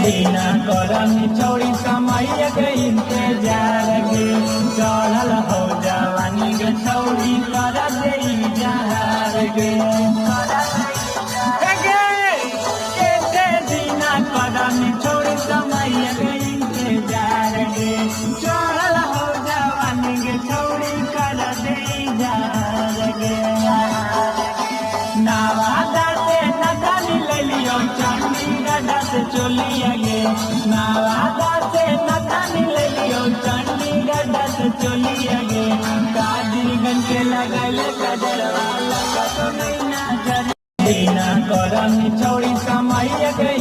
बिना करनी छोड़ी समय के इंतजार गे चढ़ल हो जवानी गे छौड़ी कर दे जहार गे बिना करनी छोड़ी समय के इंतजार गे चढ़ल हो जवानी गे छौड़ी कर दे जहार गे नवादा से नदानी ले लियो चंडीगढ़ से चलिए गे नवादा से नदानी ले लियो चंडीगढ़ से चलिए गे काजीगंज के लगैले गजरवा लगा तो नहीं नजर बिना करनी छोड़ी समय के